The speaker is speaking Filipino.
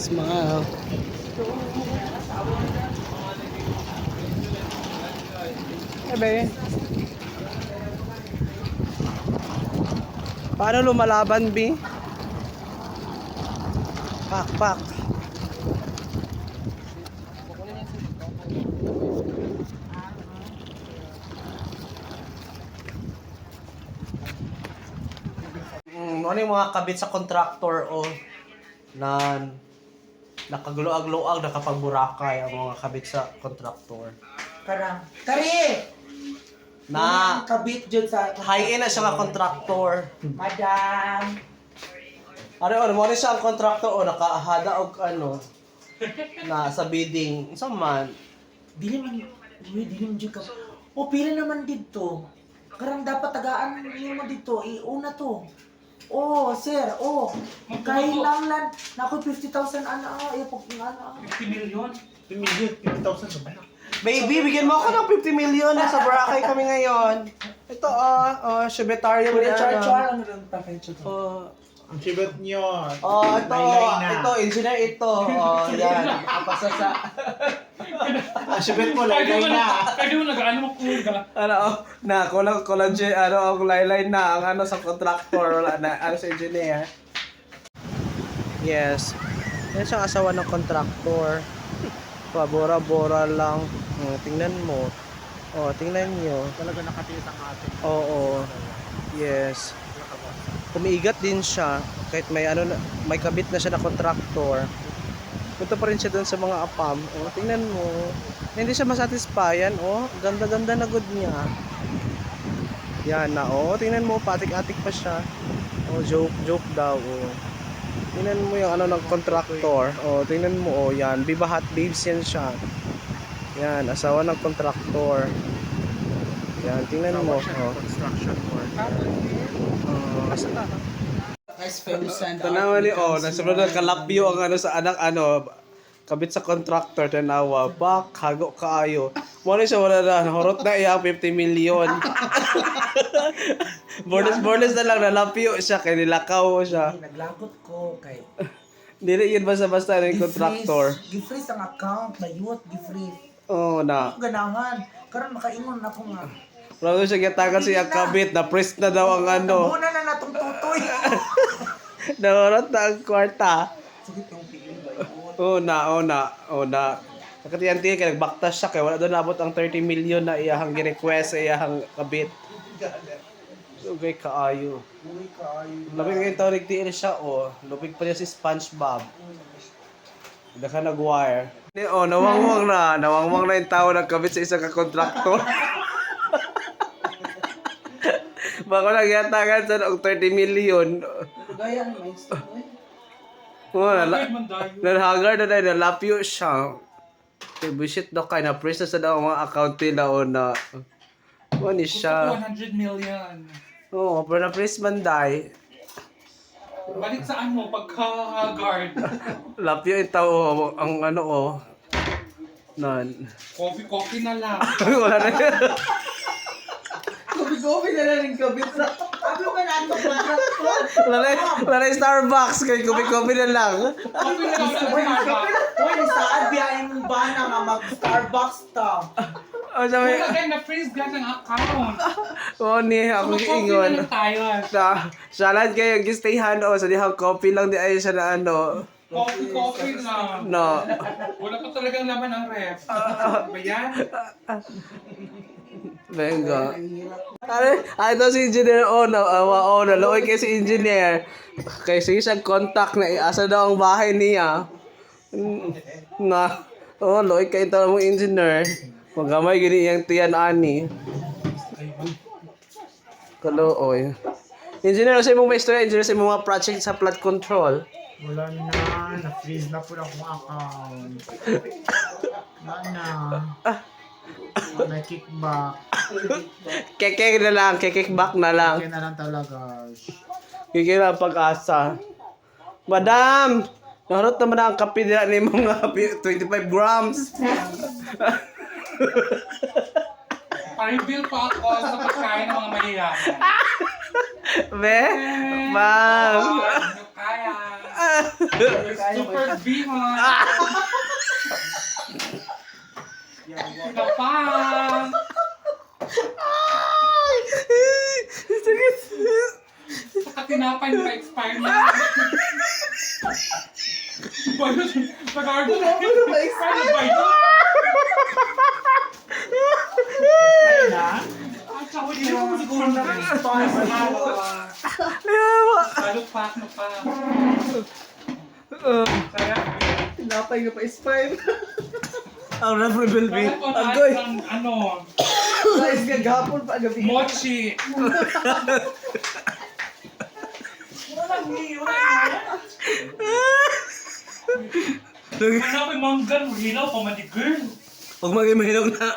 Smile. Ebe. Paano lumalaban, B? Pak, pak. Ano yung mga kabit sa contractor o na nakagluag-luag, nakapagburakay ang mga kabit sa contractor? Karang, kari! Na Kabit dyan sa... high-end na siya nga contractor. Madam! Ano, mo rin siya ang contractor o nakahada og ano na sa bidding. Sa man, Dili man dyan ka. O, pila naman dito. Karang dapat tagaan mo dito. Una to. Oh, sir, oh. Kailangan na ako 50,000 ana. Pag ana. 50 million? 50,000 naman. baby, bigyan mo ako ng 50 million. Nasa Boracay kami ngayon. Ito, Shibetario. Char-char lang lang pa-feature to. Ang sibot nyo. Ito, engineer ito. Yan, nakapasa sa... Ang sibot mo, laylay na. Kaya mo nag-ano mo kuga. Collagen, ang laylay na, ang ano sa contractor, wala na, sa engineer. Yes. Yan siyang asawa ng contractor. Pabora-bora lang. Tingnan mo. Tingnan nyo. Talaga nakatiis ang ating. Oo. Yes. Kumiigat din siya kahit may kabit na siya na contractor. Punta pa rin siya doon sa mga apam. Tingnan mo. Hindi siya masatisfyan. Ganda-ganda na good niya. Yan na. Tingnan mo, patik-atik pa siya. Joke daw. Tingnan mo yung ng contractor. Tingnan mo, yan. Bibahat babes yan siya. Yan, asawa ng contractor. Yan, tingnan mo. Construction work. Nice famous and Tanawa ni nasunod na kalapyo ang sa anak kabit sa contractor tanawa hago kaayo mo siya wala na horot na iya 50 million. bordes na lang nalapyo siya kay nilakaw siya. Naglagot ko kay Dili yun basta-basta ng contractor. Gi-freeze ang account na youth, gi-freeze. Na Ganahan. Karon makaingon na ko nga. Wala siya gitagan siya kabit na press na daw ang Muna na natong tutoy. Nahorot na ang kwarta. Sige tong tingin ba yun? Una. Nakatiyan-tiyan kaya nagbaktas siya kaya wala doon nabot ang 30 million na iyahang gi-request sa iyahang kabit. Lugay kaayo. Uy, kaayo. Labing ngayon tawag nagtiil siya lubig pa niya si SpongeBob. Hindi ka nag-wire. Nawangwang na yung tao nagkabit sa isang ka-contractor. Bako nagyatagan sa 30 million. Gaya ni Max. Nalhagar na dahil nalapyo siya. Bullshit daw kayo na press na sa daw mga account nila na ano siya. 100 million. Pero na-press man dahil. Balik saan mo pagka-guard? Lapyo yung tao ang nan. Coffee na lang. Wala na yun. Kopi na lang yung kabit sa... Sabi ko na ito Wala na yung Starbucks kay kopi-kopi na lang. Coffee na lang sa Starbucks. Uy, saan biyahin mong bana nga mag-Starbucks ta? Sabi, Wala kayo na-freeze ka ng account. ako Mag-coffee ingon. na lang tayo. Salad kayo gistayhan sa dihang coffee lang di ay siya na Coffee lang. No. Wala pa talagang laman ang ref. Ba yan? Venga. Ito si engineer naluoy kay si engineer. Kay si isang contact na asa daw ang bahay niya. Loy kay ito mong engineer. Magamay gini iyang tiyan ani. Kaluoy. Engineer sa imong istorya, engineer sa imong mga project sa flood control. Wala na. Na-freeze na po akong account. Wala na. May kickback. Kekek na lang, kekek-back na lang. Kaya na lang talaga. Kikira ang pag-asa. Madam! Naharot naman ang kape nila ni mga 25 grams. Pa-reveal pa ako sa pagkain ng mga mahiyaman. Be? Ma'am! Ano kaya? Super B, ha? Napa! Saka tinapay na expire na. Bayos, nag-argo na. Expire na ba yun? Ayun na. Hindi mo siguro na expire. Salok na pa. Kaya, Tinapay nga pa expire. Ang Rebel B. bakit ko na Agoy. ang ano, Guys, gagapon pa gabi. mochi. Hanapin manggan, hilaw pa man di girl. Huwag maging mahinog na.